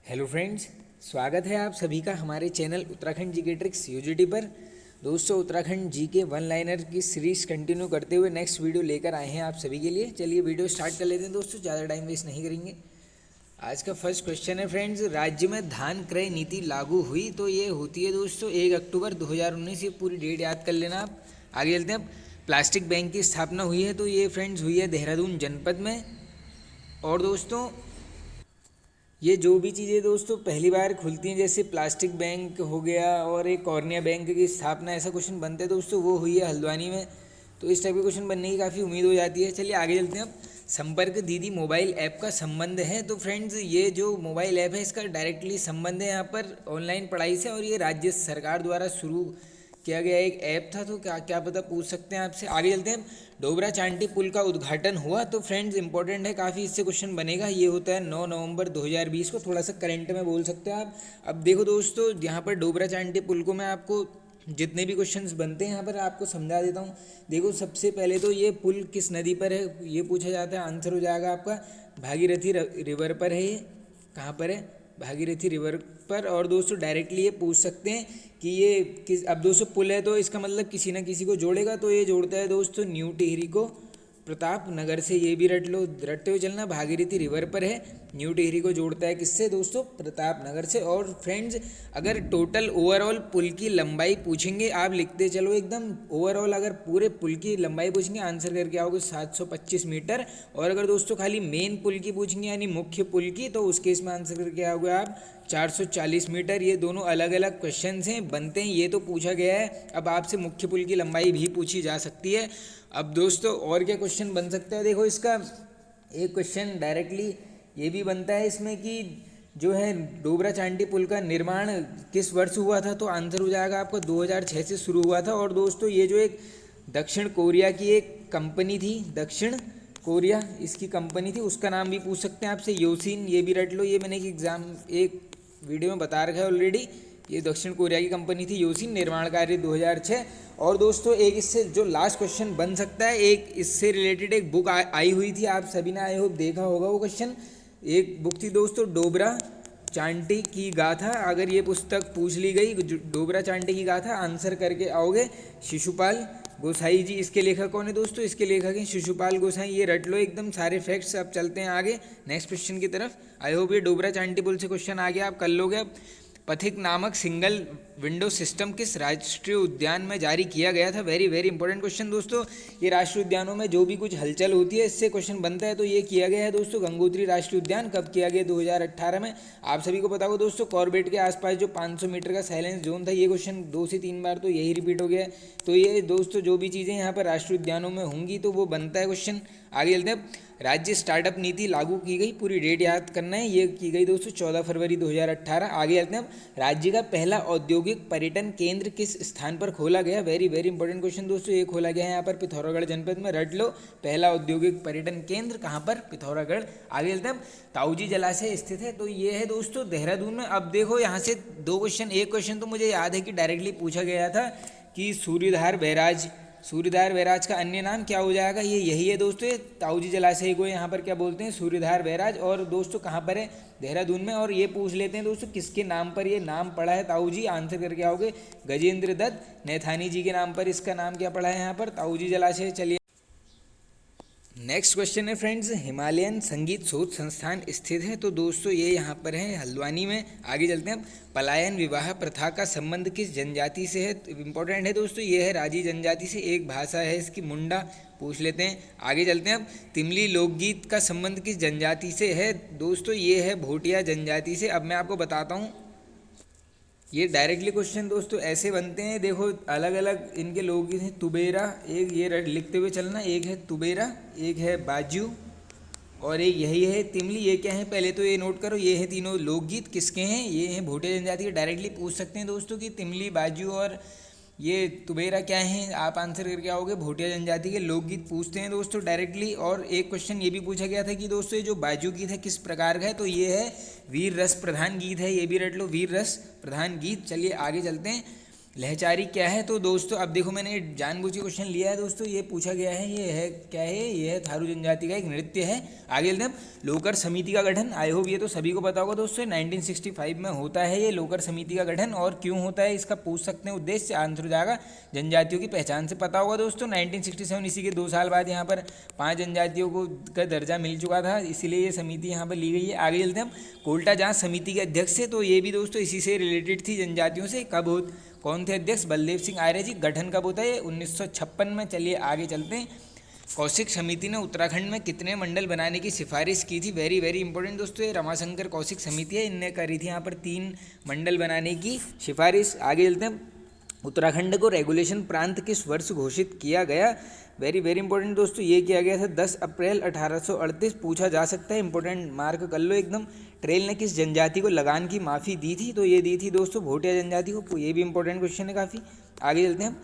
Hello friends, स्वागत है आप सभी का हमारे channel Uttarakhand GK tricks UGT पर। दोस्तों, उत्तराखंड जीके वन लाइनर की सीरीज कंटिन्यू करते हुए नेक्स्ट वीडियो लेकर आए हैं आप सभी के लिए। चलिए वीडियो स्टार्ट कर लेते हैं दोस्तों, ज़्यादा टाइम वेस्ट नहीं करेंगे। आज का फर्स्ट क्वेश्चन है फ्रेंड्स, राज्य में धान क्रय नीति लागू हुई तो ये होती है दोस्तों 1 अक्टूबर 2019। ये पूरी डेट याद कर लेना आप। आगे चलते हैं। अब प्लास्टिक बैंक की स्थापना हुई है तो ये फ्रेंड्स हुई है देहरादून जनपद में। और दोस्तों, ये जो भी चीज़ें दोस्तों पहली बार खुलती हैं, जैसे प्लास्टिक बैंक हो गया और एक कॉर्निया बैंक की स्थापना, ऐसा क्वेश्चन बनते हैं दोस्तों, वो हुई है हल्द्वानी में। तो इस टाइप के क्वेश्चन बनने की काफ़ी उम्मीद हो जाती है। चलिए आगे चलते हैं। अब संपर्क दीदी मोबाइल ऐप का संबंध है तो फ्रेंड्स, ये जो मोबाइल ऐप है इसका डायरेक्टली संबंध है यहाँ पर ऑनलाइन पढ़ाई से, और ये राज्य सरकार द्वारा शुरू किया गया एक ऐप था। तो क्या क्या पता पूछ सकते हैं आपसे। आगे चलते हैं। डोबरा चांटी पुल का उद्घाटन हुआ तो फ्रेंड्स इंपॉर्टेंट है काफ़ी, इससे क्वेश्चन बनेगा। ये होता है 9 नवंबर 2020 को, थोड़ा सा करंट में बोल सकते हैं आप। अब देखो दोस्तों, यहाँ पर डोबरा चांटी पुल को मैं आपको जितने भी क्वेश्चंस बनते हैं यहाँ पर आपको समझा देता हूँ। देखो, सबसे पहले तो ये पुल किस नदी पर है ये पूछा जाता है। आंसर हो जाएगा आपका भागीरथी रिवर पर है। ये कहाँ पर है? भागीरथी रिवर पर। और दोस्तों डायरेक्टली ये पूछ सकते हैं कि ये किस, अब दोस्तों पुल है तो इसका मतलब किसी ना किसी को जोड़ेगा, तो ये जोड़ता है दोस्तों न्यू टिहरी को प्रताप नगर से। ये भी रट लो, रटते हुए चलना। भागीरथी रिवर पर है, न्यू टिहरी को जोड़ता है किससे दोस्तों? प्रताप नगर से। और फ्रेंड्स, अगर टोटल ओवरऑल पुल की लंबाई पूछेंगे, आप लिखते चलो एकदम। ओवरऑल अगर पूरे पुल की लंबाई पूछेंगे, आंसर करके आओगे 725 मीटर। और अगर दोस्तों खाली मेन पुल की पूछेंगे यानी मुख्य पुल की, तो उस केस में आंसर करके आओगे आप 440 मीटर। ये दोनों अलग अलग क्वेश्चन हैं, बनते हैं। ये तो पूछा गया है, अब आपसे मुख्य पुल की लंबाई भी पूछी जा सकती है। अब दोस्तों और क्या क्वेश्चन बन सकता है? देखो, इसका एक क्वेश्चन डायरेक्टली ये भी बनता है इसमें कि जो है डोबरा चांटी पुल का निर्माण किस वर्ष हुआ था, तो आंसर हो जाएगा आपका 2006 से शुरू हुआ था। और दोस्तों, ये जो एक दक्षिण कोरिया की एक कंपनी थी, दक्षिण कोरिया इसकी कंपनी थी, उसका नाम भी पूछ सकते हैं आपसे, योसिन। ये भी रट लो, ये मैंने एक वीडियो में बता रखा है ऑलरेडी। ये दक्षिण कोरिया की कंपनी थी योसिन, निर्माण कार्य 2006। और दोस्तों एक इससे जो लास्ट क्वेश्चन बन सकता है, एक इससे रिलेटेड एक बुक आई हुई थी, आप सभी ने आई होप देखा होगा वो क्वेश्चन। एक बुक थी दोस्तों, डोबरा चांटी की गाथा। अगर ये पुस्तक पूछ ली गई, डोबरा चांटी की गाथा, आंसर करके आओगे शिशुपाल गोसाई जी। इसके लेखक कौन है दोस्तों? इसके लेखक हैं शिशुपाल गोसाई। ये रट लो एकदम सारे फैक्ट्स। अब चलते हैं आगे नेक्स्ट क्वेश्चन की तरफ। आई होप ये डोबरा चांटी पुल से क्वेश्चन आ गया, आप कर लोगे। अब पथिक नामक सिंगल विंडो सिस्टम किस राष्ट्रीय उद्यान में जारी किया गया था? वेरी वेरी इंपॉर्टेंट क्वेश्चन दोस्तों। ये राष्ट्रीय उद्यानों में जो भी कुछ हलचल होती है, इससे क्वेश्चन बनता है। तो ये किया गया है दोस्तों गंगोत्री राष्ट्रीय उद्यान। कब किया गया? 2018 में। आप सभी को पता हो दोस्तों, कॉर्बेट के आसपास जो 500 मीटर का साइलेंस जोन था, ये क्वेश्चन 2 से 3 बार तो यही रिपीट हो गया है। तो ये दोस्तों जो भी चीज़ें यहाँ पर राष्ट्रीय उद्यानों में होंगी तो वो बनता है क्वेश्चन। आगे चलते हैं। राज्य स्टार्टअप नीति लागू की गई, पूरी डेट याद करना है। ये की गई दोस्तों 14 फरवरी 2018। आगे चलते हैं। राज्य का पहला औद्योगिक पर्यटन केंद्र किस स्थान पर खोला गया? वेरी वेरी इंपॉर्टेंट क्वेश्चन दोस्तों। ये खोला गया है यहाँ पर पिथौरागढ़ जनपद में, रट लो। पहला औद्योगिक पर्यटन केंद्र कहाँ पर? पिथौरागढ़। आगे चलते हैं। ताऊजी जलाशय स्थित है तो ये है दोस्तों देहरादून में। अब देखो यहाँ से 2 क्वेश्चन, एक क्वेश्चन तो मुझे याद है कि डायरेक्टली पूछा गया था कि सूर्यधार बैराज, सूर्यधार बैराज का अन्य नाम क्या हो जाएगा? ये यही है दोस्तों, ये ताऊजी जलाशय को यहाँ पर क्या बोलते हैं? सूर्यधार बैराज। और दोस्तों कहाँ पर है? देहरादून में। और ये पूछ लेते हैं दोस्तों किसके नाम पर ये नाम पड़ा है ताऊजी? आंसर करके आओगे गजेंद्र दत्त नैथानी जी के नाम पर इसका नाम क्या पड़ा है यहाँ पर? ताऊजी जलाशय। चलिए नेक्स्ट क्वेश्चन है फ्रेंड्स, हिमालयन संगीत शोध संस्थान स्थित है तो दोस्तों ये यहाँ पर है हल्द्वानी में। आगे चलते हैं। पलायन विवाह प्रथा का संबंध किस जनजाति से है? इंपॉर्टेंट है दोस्तों, ये है राजी जनजाति से। एक भाषा है इसकी मुंडा, पूछ लेते हैं। आगे चलते हैं। अब तिमली लोकगीत का संबंध किस जनजाति से है? दोस्तों ये है भोटिया जनजाति से। अब मैं आपको बताता हूँ, ये डायरेक्टली क्वेश्चन दोस्तों ऐसे बनते हैं। देखो अलग अलग इनके लोकगीत हैं। तुबेरा, एक ये लिखते हुए चलना, एक है तुबेरा, एक है बाजू और एक यही है तिमली। ये क्या है पहले तो ये नोट करो, ये है तीनों लोकगीत किसके हैं? ये हैं भोटिया जनजाति के। डायरेक्टली पूछ सकते हैं दोस्तों कि तिमली, बाजू और ये तुबेरा क्या है, आप आंसर करके आओगे भोटिया जनजाति के लोकगीत पूछते हैं दोस्तों डायरेक्टली। और एक क्वेश्चन ये भी पूछा गया था कि दोस्तों ये जो बाजू गीत है किस प्रकार का है, तो ये है वीर रस प्रधान गीत है। ये भी रट लो, वीर रस प्रधान गीत। चलिए आगे चलते हैं। लहचारी क्या है? तो दोस्तों अब देखो मैंने जानबूझ के क्वेश्चन लिया है दोस्तों, ये पूछा गया है, ये है क्या है? ये है थारू जनजाति का एक नृत्य है। आगे चलते हैं। लोकर समिति का गठन, आई होप ये तो सभी को पता होगा दोस्तों, 1965 में होता है ये लोकर समिति का गठन। और क्यों होता है इसका पूछ सकते हैं, उद्देश्य आंसर हो जाएगा जनजातियों की पहचान से पता होगा दोस्तों। 1967 इसी के 2 साल बाद यहाँ पर 5 जनजातियों को का दर्जा मिल चुका था, इसीलिए ये समिति यहाँ पर ली गई है। आगे चलते हैं हम। कोल्टा जांच समिति के अध्यक्ष थे, तो ये भी दोस्तों इसी से रिलेटेड थी, जनजातियों से। कब कौन थे अध्यक्ष? बलदेव सिंह आर्य जी। गठन कब होता है? 1956 में। चलिए आगे चलते हैं। कौशिक समिति ने उत्तराखंड में कितने मंडल बनाने की सिफारिश की थी? वेरी वेरी इंपॉर्टेंट दोस्तों, ये रमाशंकर कौशिक समिति है, इनने करी थी यहाँ पर 3 मंडल बनाने की सिफारिश। आगे चलते हैं। उत्तराखंड को रेगुलेशन प्रांत किस वर्ष घोषित किया गया? वेरी वेरी इंपॉर्टेंट दोस्तों, ये किया गया था 10 अप्रैल 1838। पूछा जा सकता है, इंपॉर्टेंट मार्क कर लो एकदम। ट्रेल ने किस जनजाति को लगान की माफ़ी दी थी? तो ये दी थी दोस्तों भोटिया जनजाति को, ये भी इंपॉर्टेंट क्वेश्चन है काफ़ी। आगे चलते हैं।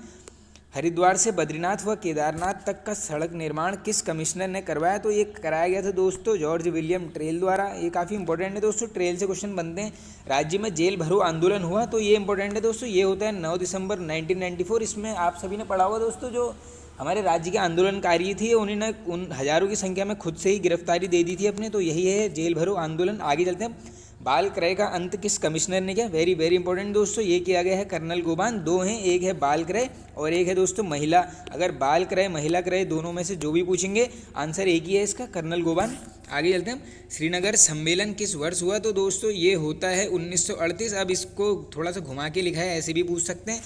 हरिद्वार से बद्रीनाथ व केदारनाथ तक का सड़क निर्माण किस कमिश्नर ने करवाया? तो ये कराया गया था दोस्तों जॉर्ज विलियम ट्रेल द्वारा। ये काफ़ी इंपॉर्टेंट है दोस्तों, ट्रेल से क्वेश्चन बनते हैं। राज्य में जेल भरो आंदोलन हुआ, तो ये इंपॉर्टेंट है दोस्तों, ये होता है 9 दिसंबर 1994। इसमें आप सभी ने पढ़ा होगा दोस्तों, जो हमारे राज्य के आंदोलनकारी थे उन्होंने उन हज़ारों की संख्या में खुद से ही गिरफ्तारी दे दी थी अपने, तो यही है जेल भरो आंदोलन। आगे चलते हैं। बाल क्रय का अंत किस कमिश्नर ने किया? वेरी वेरी इंपॉर्टेंट दोस्तों, ये किया गया है कर्नल गोबान। 2 हैं, एक है बाल क्रय और एक है दोस्तों महिला। अगर बाल क्रय महिला क्रय दोनों में से जो भी पूछेंगे आंसर एक ही है इसका, कर्नल गोबान। आगे चलते हैं। श्रीनगर सम्मेलन किस वर्ष हुआ? तो दोस्तों ये होता है 1938। अब इसको थोड़ा सा घुमा के लिखा है, ऐसे भी पूछ सकते हैं।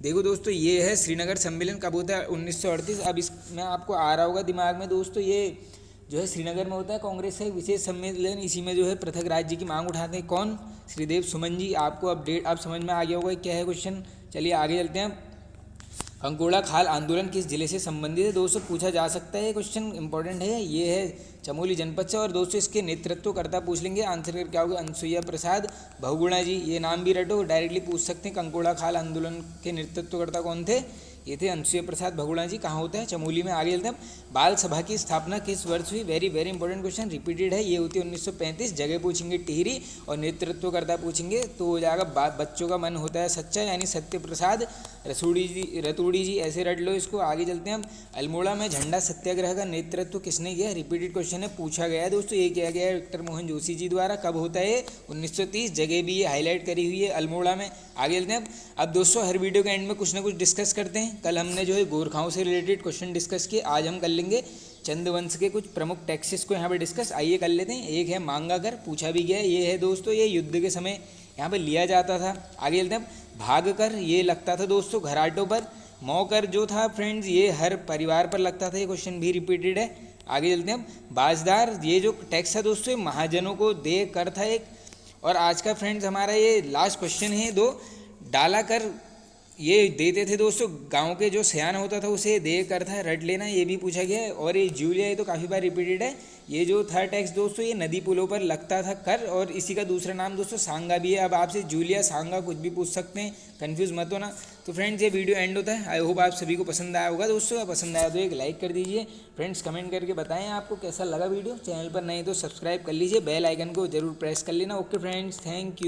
देखो दोस्तों ये है श्रीनगर सम्मेलन कब होता है? 1938। अब इसमें आपको आ रहा होगा दिमाग में दोस्तों, ये जो है श्रीनगर में होता है कांग्रेस का एक विशेष सम्मेलन, इसी में जो है पृथक राज्य की मांग उठाते हैं। कौन? श्रीदेव सुमन जी। आपको अपडेट आप समझ में आ गया होगा क्या है क्वेश्चन। चलिए आगे चलते हैं। कंकोड़ा खाल आंदोलन किस जिले से संबंधित है? दोस्तों पूछा जा सकता है, क्वेश्चन इंपॉर्टेंट है। ये है चमोली जनपद से, और दोस्तों इसके नेतृत्वकर्ता पूछ लेंगे, आंसर क्या होगा? अनसुईया प्रसाद बहुगुणा जी। ये नाम भी रटो, डायरेक्टली पूछ सकते हैं कंकोड़ा खाल आंदोलन के नेतृत्वकर्ता कौन थे? ये थे अनसुईया प्रसाद बहुगुणा जी। कहाँ होता है? चमोली में। आगे चलते हैं। बाल सभा की स्थापना किस वर्ष हुई? Very very important question, repeated है, ये होती है 1935। जगह पूछेंगे टिहरी और नेतृत्वकर्ता पूछेंगे तो हो जाएगा बच्चों का मन होता है सच्चा, यानी सत्य प्रसाद रतूड़ी जी, ऐसे रट लो इसको। आगे चलते हैं हम। अल्मोड़ा में झंडा सत्याग्रह का नेतृत्व किसने किया? रिपीटेड क्वेश्चन है, पूछा गया है दोस्तों, ये किया गया है विक्टर मोहन जोशी जी द्वारा। कब होता है? 1930। जगह भी ये हाईलाइट करी हुई है अल्मोड़ा में। आगे चलते हैं अब दोस्तों, हर वीडियो के एंड में कुछ ना कुछ डिस्कस करते हैं। कल हमने जो है गोरखाओं से रिलेटेड क्वेश्चन डिस्कस किए, आज हम कर लेंगे चंद्रवंश के कुछ प्रमुख टैक्सेस को यहाँ पे डिस्कस। आइए कर लेते हैं। एक है मांगा कर, पूछा भी गया है, ये है दोस्तों, ये युद्ध के समय यहाँ पे लिया जाता था। आगे चलते हैं। भाग कर, ये लगता था दोस्तों घराटों पर। मौकर जो था फ्रेंड्स, ये हर परिवार पर लगता था, ये क्वेश्चन भी रिपीटेड है। आगे चलते हैं। बाजदार, ये जो टैक्स है दोस्तों, ये महाजनों को दे कर था एक। और आज का फ्रेंड्स हमारा ये लास्ट क्वेश्चन है, 2 डाला कर, ये देते थे दोस्तों, गांव के जो सयान होता था उसे दे कर था, रट लेना, ये भी पूछा गया है। और ये जूलिया, ये तो काफ़ी बार रिपीटेड है। ये जो था टैक्स दोस्तों, ये नदी पुलों पर लगता था कर, और इसी का दूसरा नाम दोस्तों सांगा भी है। अब आपसे जूलिया सांगा कुछ भी पूछ सकते हैं, कन्फ्यूज़ मत होना। तो फ्रेंड्स ये वीडियो एंड होता है। आई होप आप सभी को पसंद आया होगा दोस्तों, पसंद आया तो एक लाइक कर दीजिए। फ्रेंड्स कमेंट करके बताएं आपको कैसा लगा वीडियो। चैनल पर नहीं तो सब्सक्राइब कर लीजिए, बेल आइकन को जरूर प्रेस कर लेना। Okay friends, thank you.